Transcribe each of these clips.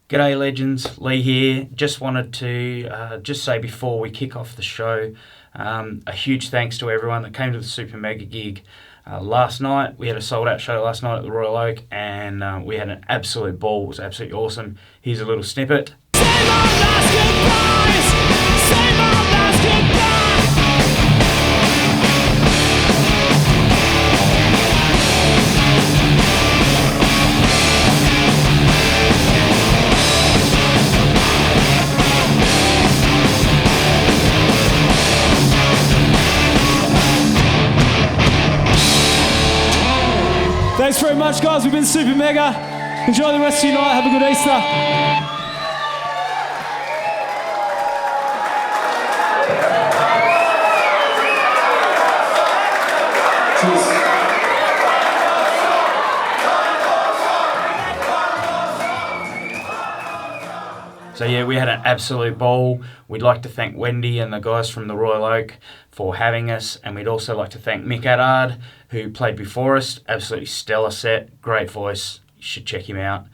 G'day legends, Leigh here. Just wanted to just say before we kick off the show, a huge thanks to everyone that came to the Super Mega gig last night. We had a sold out show last night at the Royal Oak and we had an absolute ball. It was absolutely awesome. Here's a little snippet. Thanks very much, guys. We've been Super Mega. Enjoy the rest of your night. Have a good Easter. Cheers. So yeah, we had an absolute ball. We'd like to thank Wendy and the guys from the Royal Oak for having us, and we'd also like to thank Mick Addard, who played before us. Absolutely stellar set, great voice. You should check him out,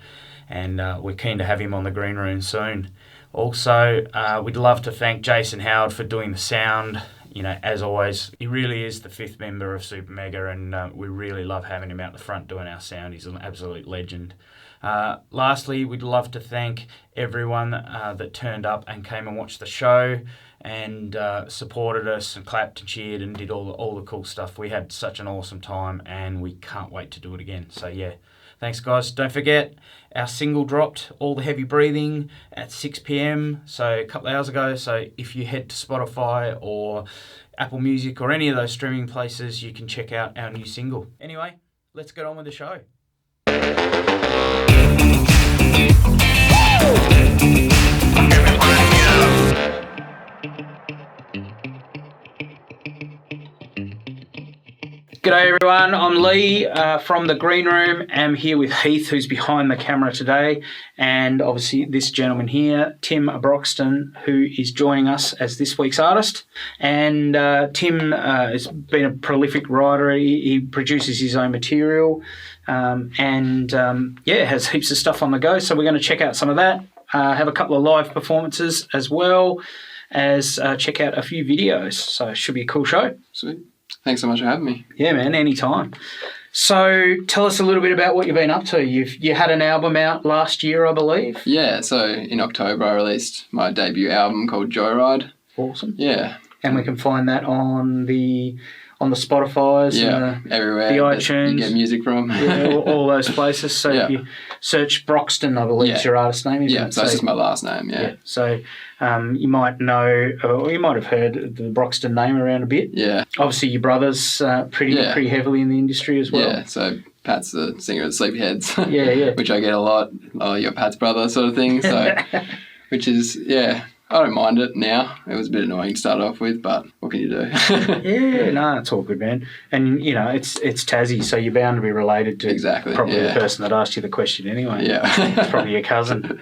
and we're keen to have him on the green room soon. Also, we'd love to thank Jason Howard for doing the sound. You know, as always, he really is the fifth member of Super Mega, and we really love having him out the front doing our sound. He's an absolute legend. Lastly, we'd love to thank everyone that turned up and came and watched the show and supported us and clapped and cheered and did all the cool stuff. We had such an awesome time and we can't wait to do it again. So yeah, thanks guys. Don't forget, our single dropped, All the Heavy Breathing, at 6 p.m, so a couple of hours ago. So if you head to Spotify or Apple Music or any of those streaming places, you can check out our new single. Anyway, let's get on with the show. G'day everyone, I'm Leigh from the Green Room. I'm here with Heath, who's behind the camera today, and obviously this gentleman here, Tim Broxton, who is joining us as this week's artist. And Tim has been a prolific writer. He produces his own material and has heaps of stuff on the go. So we're going to check out some of that, have a couple of live performances as well as check out a few videos. So it should be a cool show. Sweet. Thanks so much for having me. Yeah, man, anytime. So tell us a little bit about what you've been up to. You had an album out last year, I believe. Yeah, so in October I released my debut album called Joyride. Awesome. Yeah. And we can find that on the Spotifys, and everywhere. the iTunes. You get music from. Yeah, all those places. So if you search Broxton, I believe is your artist name, isn't it? So that's just my last name, yeah. So you might know, or you might have heard the Broxton name around a bit. Yeah. Obviously your brother's pretty heavily in the industry as well. Yeah, so Pat's the singer of the Sleepyheads. Yeah. Which I get a lot. Oh, you're Pat's brother sort of thing. So, which is, I don't mind it now. It was a bit annoying to start off with, but what can you do? It's all good, man. And, you know, it's Tassie, so you're bound to be related to probably the person that asked you the question anyway. Yeah. It's probably your cousin.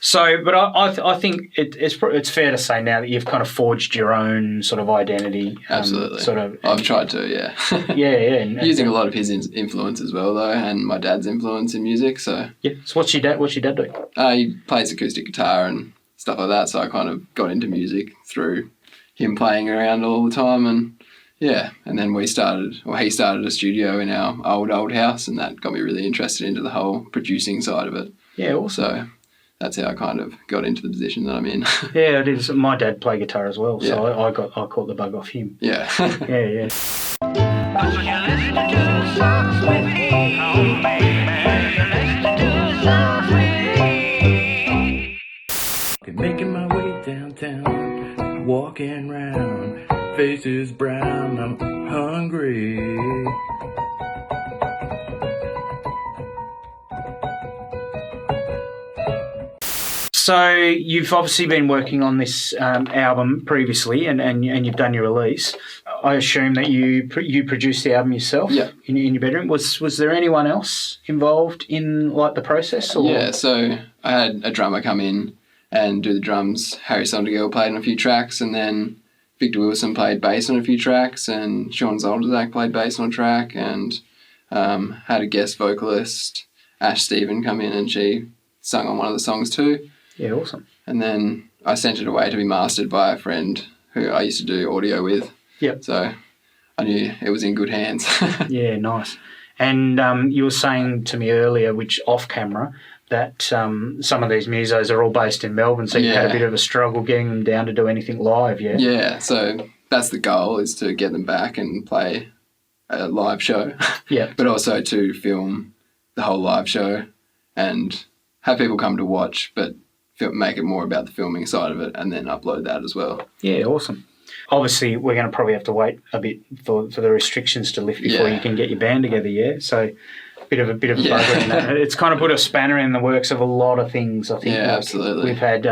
So, but I think it's fair to say now that you've kind of forged your own sort of identity. Absolutely. I've tried to, yeah. And using a lot of his influence as well, though, and my dad's influence in music, so. Yeah. So what's your dad do? He plays acoustic guitar and stuff like that, so I kind of got into music through him playing around all the time, and and then he started a studio in our old house, and that got me really interested into the whole producing side of it. Yeah, awesome. So that's how I kind of got into the position that I'm in. Yeah, it is. My dad played guitar as well, so I caught the bug off him. Yeah. Yeah. Making my way downtown, walking round, faces brown, I'm hungry. So you've obviously been working on this album previously, and you've done your release. I assume that you produced the album yourself in your bedroom. Was there anyone else involved in like the process? Or? Yeah, so I had a drummer come in and do the drums. Harry Sondergill played on a few tracks, and then Victor Wilson played bass on a few tracks, and Sean Zolderzak played bass on a track, and had a guest vocalist, Ash Stephen, come in, and she sung on one of the songs too. Yeah, awesome. And then I sent it away to be mastered by a friend who I used to do audio with. Yep. So I knew it was in good hands. Yeah, nice. And you were saying to me earlier, which off camera, that some of these musos are all based in Melbourne, so you had a bit of a struggle getting them down to do anything live, yeah? Yeah, so that's the goal, is to get them back and play a live show. Yeah. But also to film the whole live show and have people come to watch, but make it more about the filming side of it and then upload that as well. Yeah, awesome. Obviously, we're going to probably have to wait a bit for the restrictions to lift before you can get your band together, yeah? So bit of a bugger in that. It's kind of put a spanner in the works of a lot of things, I think. Yeah, absolutely. We've had,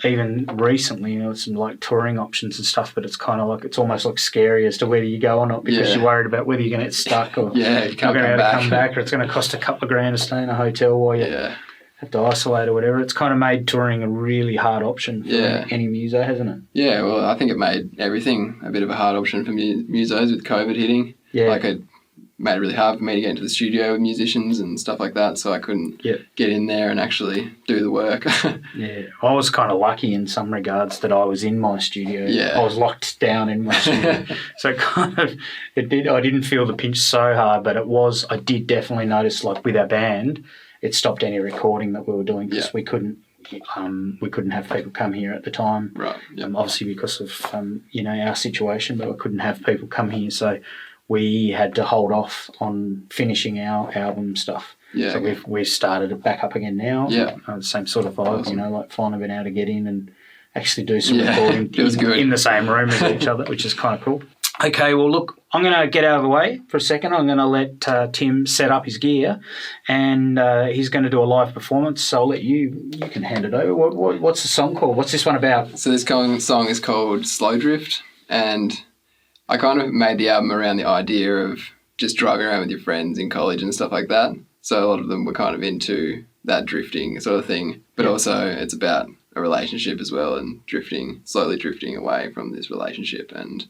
even recently, some like touring options and stuff, but it's kind of like, it's almost like scary as to whether you go or not because you're worried about whether you're going to get stuck or you can't come back or it's going to cost a couple of grand to stay in a hotel while you have to isolate or whatever. It's kind of made touring a really hard option for any muso, hasn't it? Yeah, well, I think it made everything a bit of a hard option for musos with COVID hitting. Yeah. Like, it made it really hard for me to get into the studio with musicians and stuff like that, so I couldn't get in there and actually do the work. Yeah, I was kind of lucky in some regards that I was in my studio. Yeah. I was locked down in my studio. So I didn't feel the pinch so hard, but I did definitely notice, like with our band, it stopped any recording that we were doing because we couldn't have people come here at the time. Right. Yep. Obviously because of our situation, but we couldn't have people come here, so we had to hold off on finishing our album stuff. Yeah. So we've started it back up again now. Yeah. The same sort of vibe, awesome. Like finally been able to get in and actually do some recording in the same room as each other, which is kind of cool. Okay, well, look, I'm going to get out of the way for a second. I'm going to let Tim set up his gear, and he's going to do a live performance. So I'll let you can hand it over. What's the song called? What's this one about? So this song is called Slow Drift, and I kind of made the album around the idea of just driving around with your friends in college and stuff like that. So a lot of them were kind of into that drifting sort of thing, but also it's about a relationship as well and slowly drifting away from this relationship and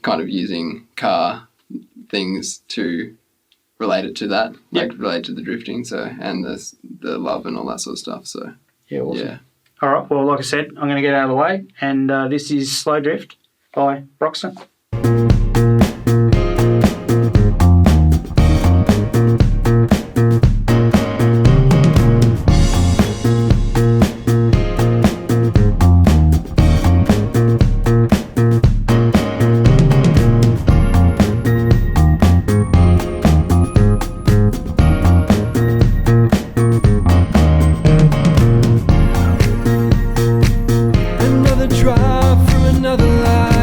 kind of using car things to relate it to that, relate to the drifting, and the love and all that sort of stuff. So awesome. Yeah. All right. Well, like I said, I'm going to get out of the way, and this is Slow Drift by Broxton. Another drive from another life.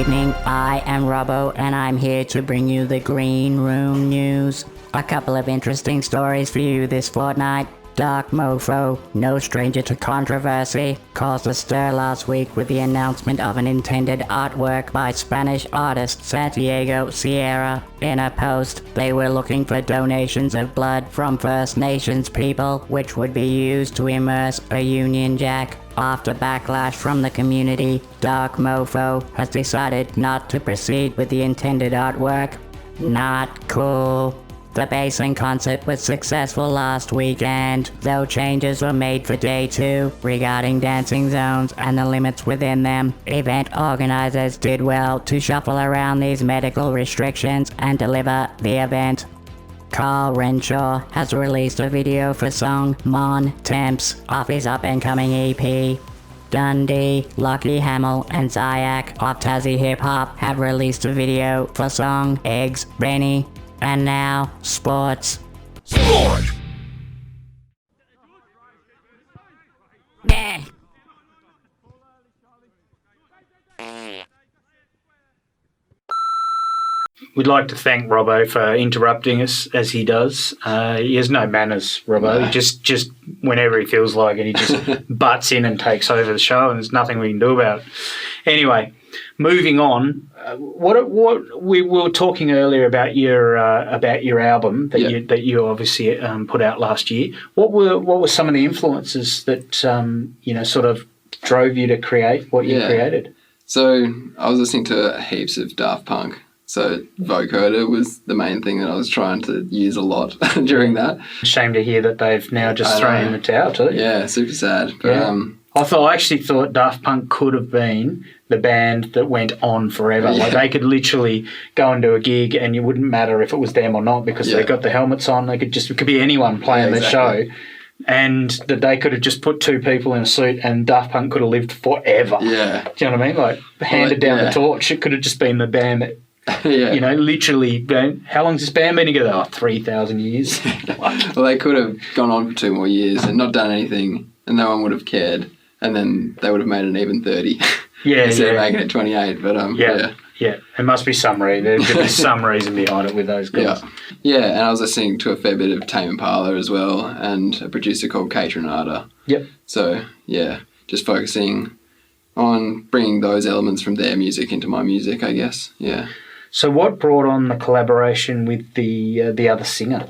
evening. I am Robbo, and I'm here to bring you the Green Room News. A couple of interesting stories for you this fortnight. Dark Mofo, no stranger to controversy, caused a stir last week with the announcement of an intended artwork by Spanish artist Santiago Sierra. In a post, they were looking for donations of blood from First Nations people, which would be used to immerse a Union Jack. After backlash from the community, Dark Mofo has decided not to proceed with the intended artwork. Not cool. The basing concert was successful last weekend, though changes were made for day 2 regarding dancing zones and the limits within them. Event organizers did well to shuffle around these medical restrictions and deliver the event. Carl Renshaw has released a video for song Mon Temps off his up-and-coming EP. Dundee, Lockie Hamill, and Zayak of Tassie Hip Hop have released a video for song Eggs Benny. And now, sports. Sport! Yeah. We'd like to thank Robbo for interrupting us as he does. He has no manners, Robbo. No. He just whenever he feels like it, he just butts in and takes over the show, and there's nothing we can do about it. Anyway, moving on. What we were talking earlier about your album that you obviously put out last year. What were some of the influences that sort of drove you to create what you created? So I was listening to heaps of Daft Punk. So vocoder was the main thing that I was trying to use a lot during that. Shame to hear that they've now just thrown in the towel too. Yeah, super sad. But, I actually thought Daft Punk could have been the band that went on forever. Yeah. Like they could literally go and do a gig and it wouldn't matter if it was them or not because they got the helmets on. It could be anyone playing the show. And that they could have just put 2 people in a suit and Daft Punk could have lived forever. Yeah. Do you know what I mean? Like handed down the torch. It could have just been the band that literally, how long's this band been together? 3,000 years. Well, they could have gone on for 2 more years and not done anything and no one would have cared. And then they would have made an even 30 instead of making it 28. But yeah, there must be some reason. There could be some reason behind it with those guys. Yeah, and I was listening to a fair bit of Tame Impala as well, and a producer called Kate Renata. Yep. So yeah, just focusing on bringing those elements from their music into my music, I guess. Yeah. So what brought on the collaboration with the other singer?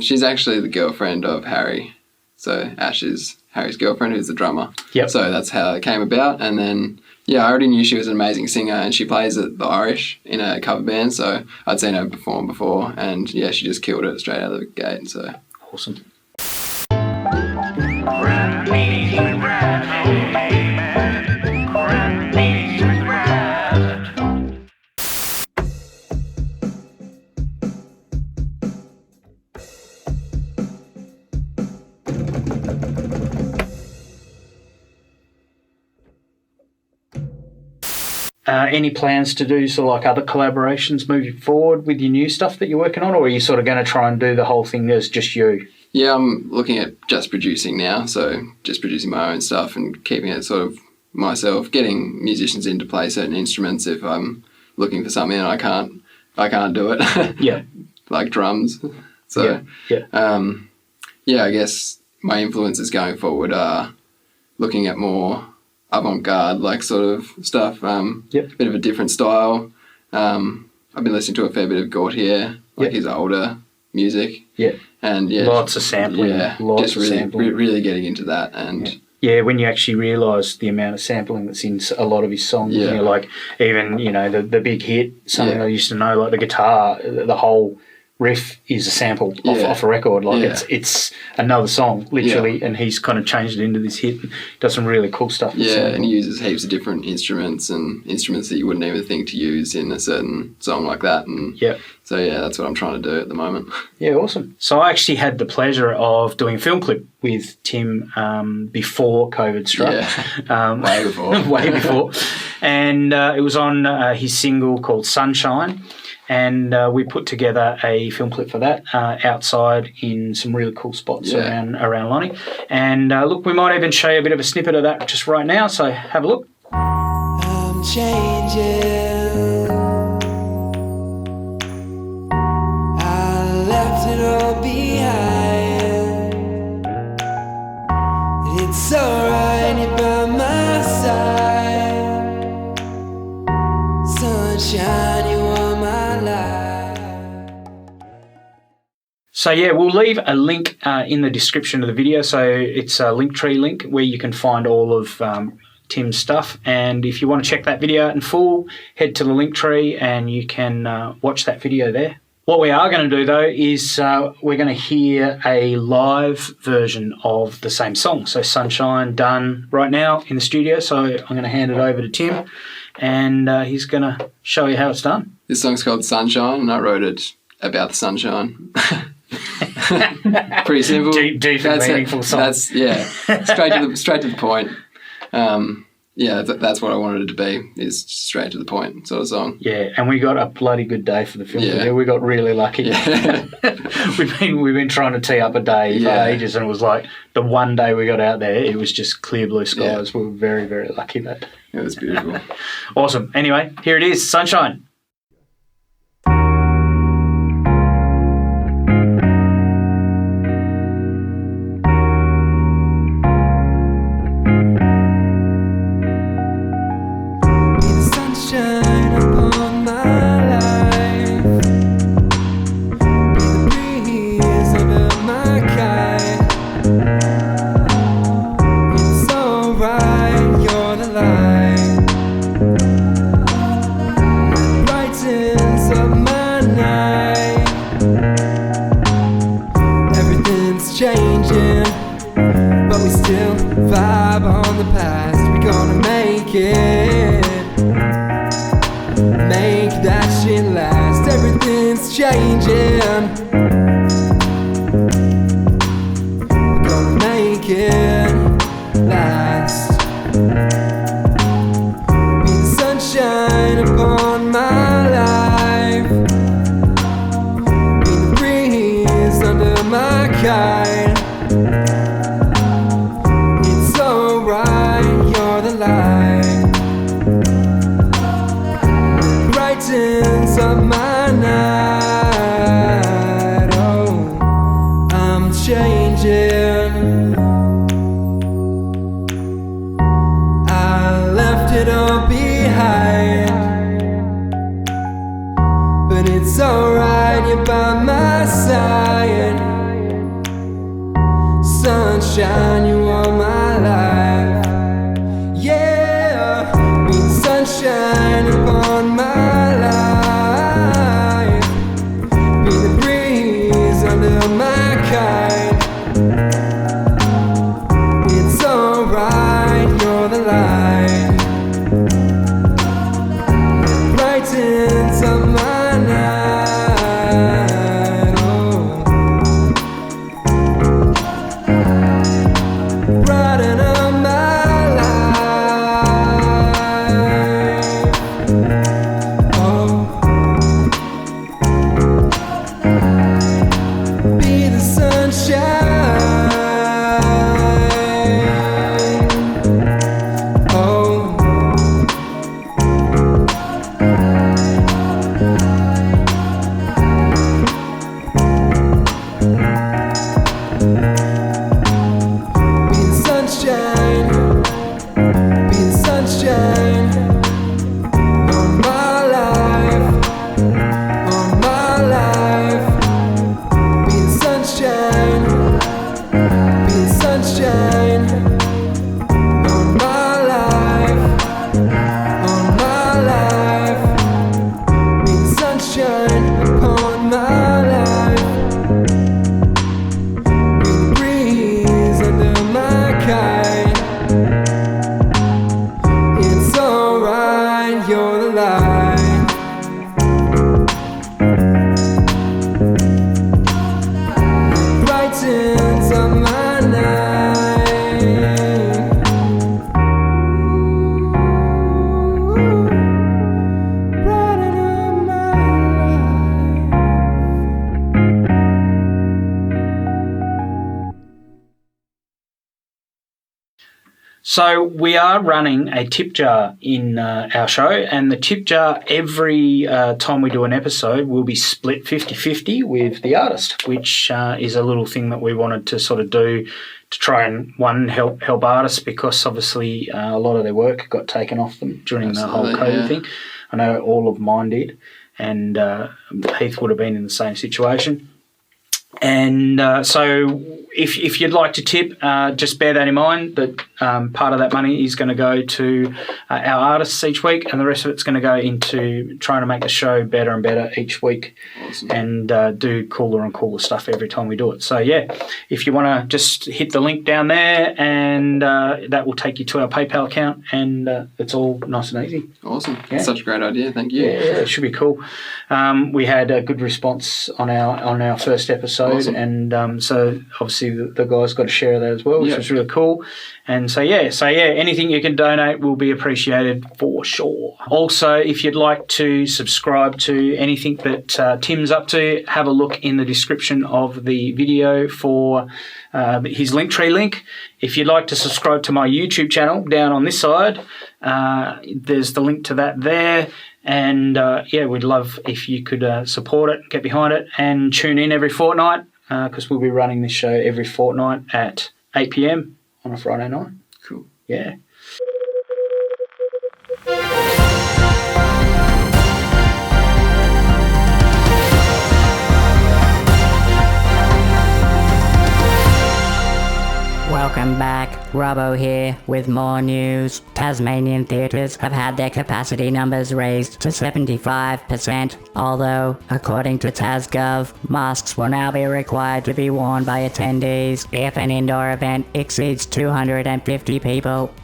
She's actually the girlfriend of Harry. So Ash is Harry's girlfriend, who's the drummer. Yep. So that's how it came about. And then, I already knew she was an amazing singer and she plays at the Irish in a cover band. So I'd seen her perform before and, she just killed it straight out of the gate. So awesome. Any plans to do sort of like other collaborations moving forward with your new stuff that you're working on, or are you sort of going to try and do the whole thing as just you? Yeah, I'm looking at just producing now, so just producing my own stuff and keeping it sort of myself, getting musicians in to play certain instruments if I'm looking for something and I can't do it. Yeah. Like drums. So, I guess my influences going forward are looking at more avant-garde like sort of stuff, bit of a different style. I've been listening to a fair bit of Gautier, his older music. Yeah. And lots of sampling. Yeah. Lots of sampling. Really getting into that. And when you actually realise the amount of sampling that's in a lot of his songs, and you're like, even, the big hit, something I used to know, like the guitar, the whole riff is a sample off a record. Like it's another song, literally, and he's kind of changed it into this hit and does some really cool stuff. Yeah, and he uses heaps of different instruments and instruments that you wouldn't even think to use in a certain song like that. And so, that's what I'm trying to do at the moment. Yeah, awesome. So I actually had the pleasure of doing a film clip with Tim before COVID struck. Yeah, way before. Way before. And it was on his single called Sunshine. And we put together a film clip for that outside in some really cool spots around Lonnie. And look, we might even show you a bit of a snippet of that just right now, so have a look. I'm changing. I left it all behind. It's alright, you're by my side. Sunshine, you are my life. So yeah, we'll leave a link in the description of the video. So it's a Linktree link where you can find all of Tim's stuff. And if you want to check that video out in full, head to the Linktree and you can watch that video there. What we are going to do though is we're going to hear a live version of the same song. So Sunshine, done right now in the studio. So I'm going to hand it over to Tim and he's going to show you how it's done. This song's called Sunshine, and I wrote it about the sunshine. Pretty simple. Deep and meaningful song. That's straight to the point. That's what I wanted it to be, is straight to the point sort of song. Yeah, and we got a bloody good day for the film. Yeah. We got really lucky. Yeah. we've been trying to tee up a day for ages, and it was like the one day we got out there, it was just clear blue skies. Yeah. We were very, very lucky that day. It was beautiful. Awesome. Anyway, here it is, Sunshine. Sunshine upon my life. Be the breeze under my kite. It's alright, you're the light. Brightens up my night. Everything's changing, but we still vibe on the past. We're gonna make it. Make that shit last. Everything's changing. We're gonna make it last. Be the sunshine upon my life. Be the breeze under my kite. It's alright, you're the light. Brightens up my night. Oh, I'm changing. I left it all behind, but it's alright, you're by my side. Sunshine, you are my life. Yeah, be the sunshine upon my life. Be the breeze under my kite. It's alright, you're the light. Brightens up my night. Oh. So we are running a tip jar in our show, and the tip jar every time we do an episode will be split 50-50 with the artist, which is a little thing that we wanted to sort of do to try and, one, help artists, because obviously a lot of their work got taken off them during the whole COVID thing. I know all of mine did, and Heath would have been in the same situation. And so if you'd like to tip, just bear that in mind, that part of that money is going to go to our artists each week, and the rest of it's going to go into trying to make the show better and better each week. Awesome. And do cooler and cooler stuff every time we do it. So, yeah, if you want to just hit the link down there, and that will take you to our PayPal account, and it's all nice and easy. Awesome. Yeah. That's such a great idea. Thank you. Yeah, it should be cool. We had a good response on our first episode. Awesome. And so obviously the guys got a share of that as well, which was really cool. And so anything you can donate will be appreciated for sure. Also, if you'd like to subscribe to anything that Tim's up to, have a look in the description of the video for his Linktree link. If you'd like to subscribe to my YouTube channel down on this side, there's the link to that there. And we'd love if you could support it, get behind it, and tune in every fortnight, because we'll be running this show every fortnight at 8 p.m. on a Friday night. Cool. Yeah. Welcome back, Robbo here with more news. Tasmanian theatres have had their capacity numbers raised to 75%, although, according to TasGov, masks will now be required to be worn by attendees if an indoor event exceeds 250 people.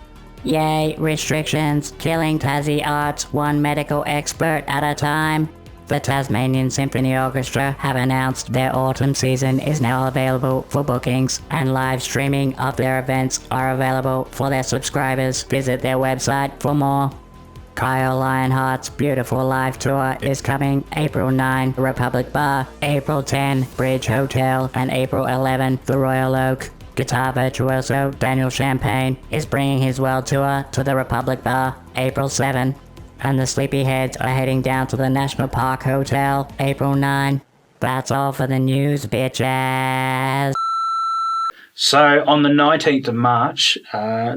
Yay, restrictions, killing Tassie arts one medical expert at a time. The Tasmanian Symphony Orchestra have announced their autumn season is now available for bookings, and live streaming of their events are available for their subscribers. Visit their website for more. Kyle Lionheart's Beautiful Live Tour is coming April 9, Republic Bar, April 10, Bridge Hotel, and April 11, the Royal Oak. Guitar virtuoso Daniel Champagne is bringing his world tour to the Republic Bar, April 7. And the Sleepyheads are heading down to the National Park Hotel, April 9. That's all for the news, bitches. So on the 19th of March,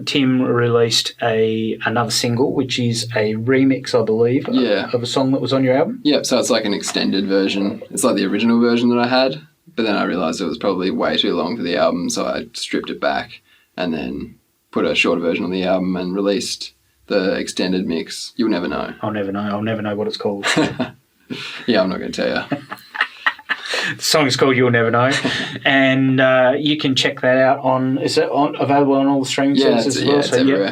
Tim released another single, which is a remix, I believe, of a song that was on your album. Yep, so it's like an extended version. It's like the original version that I had, but then I realised it was probably way too long for the album, so I stripped it back and then put a shorter version on the album and released the extended mix. You'll never know. I'll never know what it's called. Yeah, I'm not going to tell you. The song is called You'll Never Know. And you can check that out is it available on all the streaming services as well? It's everywhere.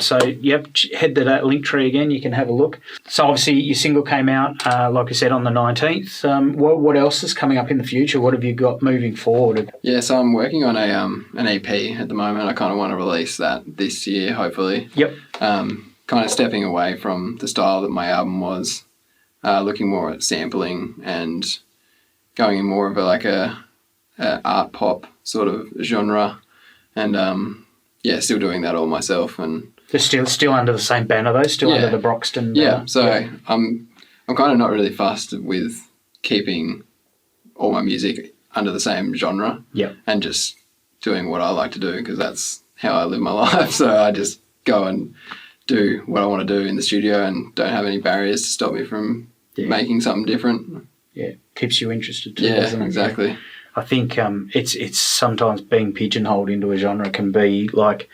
Head to that link tree again. You can have a look. So obviously your single came out, like I said, on the 19th. What else is coming up in the future? What have you got moving forward? Yeah, so I'm working on an EP at the moment. I kind of want to release that this year, hopefully. Yep. Kind of stepping away from the style that my album was, looking more at sampling and going in more of a art pop sort of genre, and still doing that all myself. And they're still under the same banner though, still under the Broxton. I'm kind of not really fussed with keeping all my music under the same genre. Yep. And just doing what I like to do, because that's how I live my life. So I just go and do what I want to do in the studio and don't have any barriers to stop me from making something different. Yeah, keeps you interested too, yeah, doesn't it? Exactly. I think it's sometimes being pigeonholed into a genre can be like,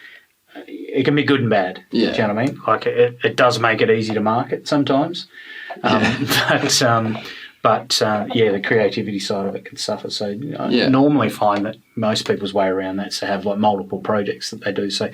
it can be good and bad. Yeah. Do you know what I mean? Like it does make it easy to market sometimes. But the creativity side of it can suffer. So I normally find that most people's way around that is to have like multiple projects that they do. So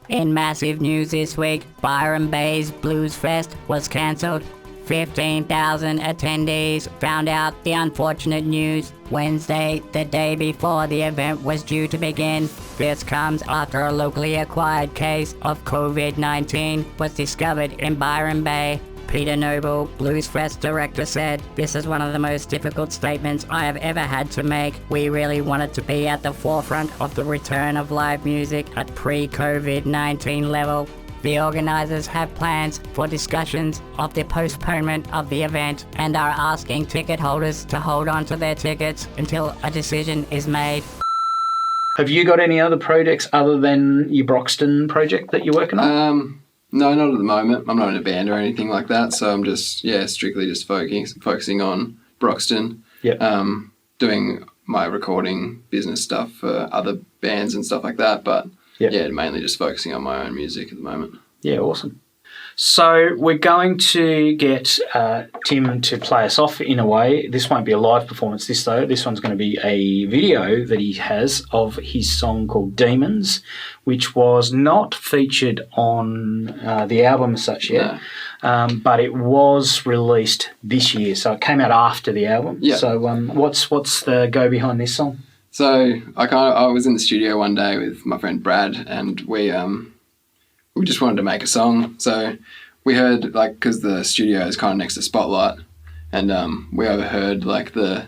in massive news this week, Byron Bay's Blues Fest was cancelled. 15,000 attendees found out the unfortunate news Wednesday, the day before the event was due to begin. This comes after a locally acquired case of COVID-19 was discovered in Byron Bay. Peter Noble, Blues Fest director, said, "This is one of the most difficult statements I have ever had to make. We really wanted to be at the forefront of the return of live music at pre-COVID-19 level. The organisers have plans for discussions of the postponement of the event and are asking ticket holders to hold on to their tickets until a decision is made." Have you got any other projects other than your Broxton project that you're working on? No, not at the moment. I'm not in a band or anything like that, so I'm just strictly just focusing on Broxton. Yeah. Doing my recording business stuff for other bands and stuff like that, but mainly just focusing on my own music at the moment. Yeah, awesome. So we're going to get Tim to play us off in a way. This won't be a live performance, this one's going to be a video that he has of his song called Demons, which was not featured on the album as such yet, but it was released this year, so it came out after the album. Yeah. So what's the go behind this song? So I was in the studio one day with my friend Brad, and we just wanted to make a song. So we heard, like, because the studio is kind of next to Spotlight, and we overheard like the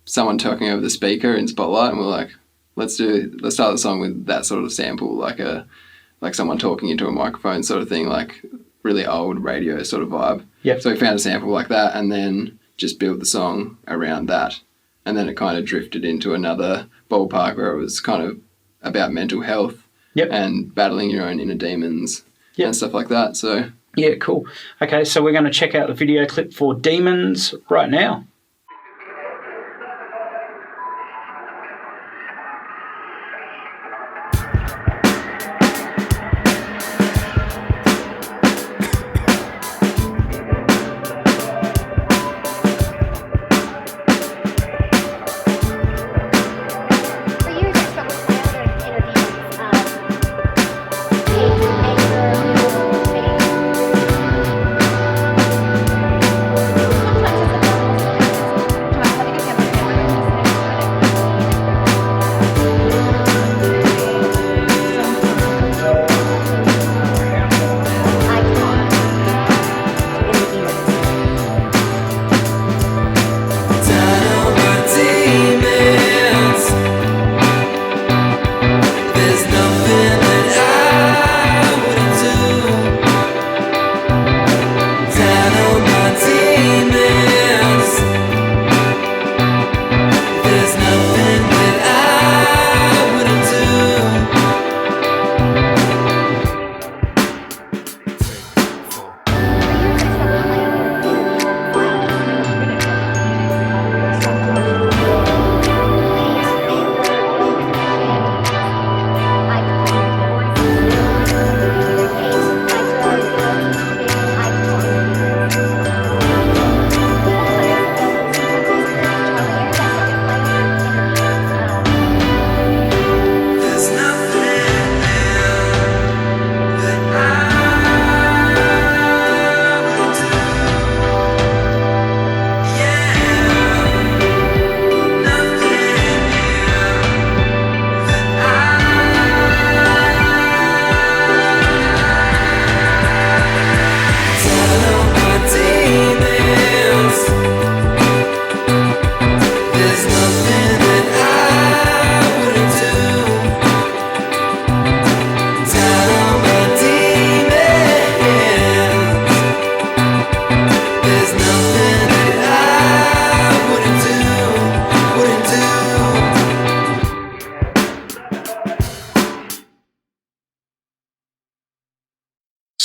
someone talking over the speaker in Spotlight, and we're like, let's start the song with that sort of sample, like someone talking into a microphone sort of thing, like really old radio sort of vibe. Yep. So we found a sample like that, and then just built the song around that. And then it kind of drifted into another ballpark where it was kind of about mental health and battling your own inner demons and stuff like that. So yeah, cool. Okay, so we're going to check out the video clip for Demons right now.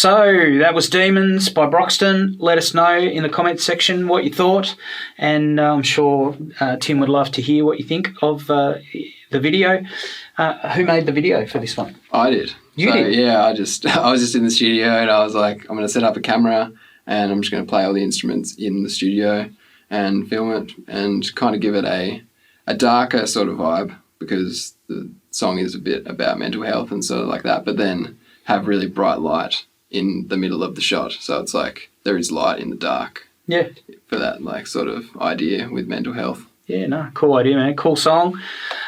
So that was Demons by Broxton. Let us know in the comments section what you thought, and I'm sure Tim would love to hear what you think of the video. Who made the video for this one? I did. You did? Yeah, I was just in the studio, and I was like, I'm going to set up a camera and I'm just going to play all the instruments in the studio and film it and kind of give it a darker sort of vibe, because the song is a bit about mental health and sort of like that, but then have really bright light in the middle of the shot. So it's like there is light in the dark. Yeah. For that like sort of idea with mental health. Yeah, no, cool idea, man. Cool song.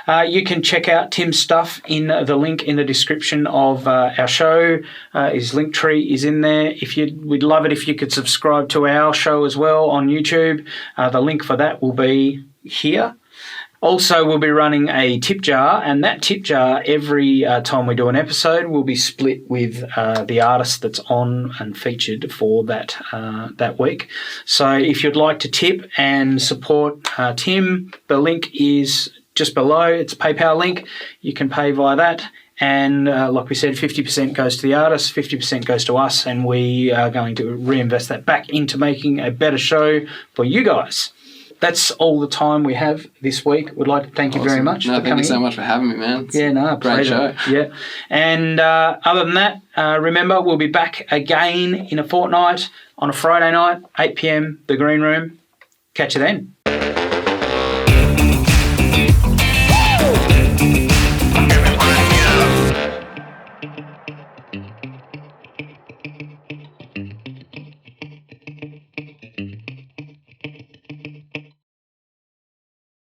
You can check out Tim's stuff in the link in the description of our show. His link tree is in there. We'd love it if you could subscribe to our show as well on YouTube. The link for that will be here. Also, we'll be running a tip jar, and that tip jar, every time we do an episode, will be split with the artist that's on and featured for that week. So if you'd like to tip and support Tim, the link is just below. It's a PayPal link. You can pay via that. And like we said, 50% goes to the artist, 50% goes to us, and we are going to reinvest that back into making a better show for you guys. That's all the time we have this week. We'd like to thank you very much for coming. Thank you so much for having me, man. Great show. Yeah. And other than that, remember, we'll be back again in a fortnight on a Friday night, 8 p.m, the Green Room. Catch you then.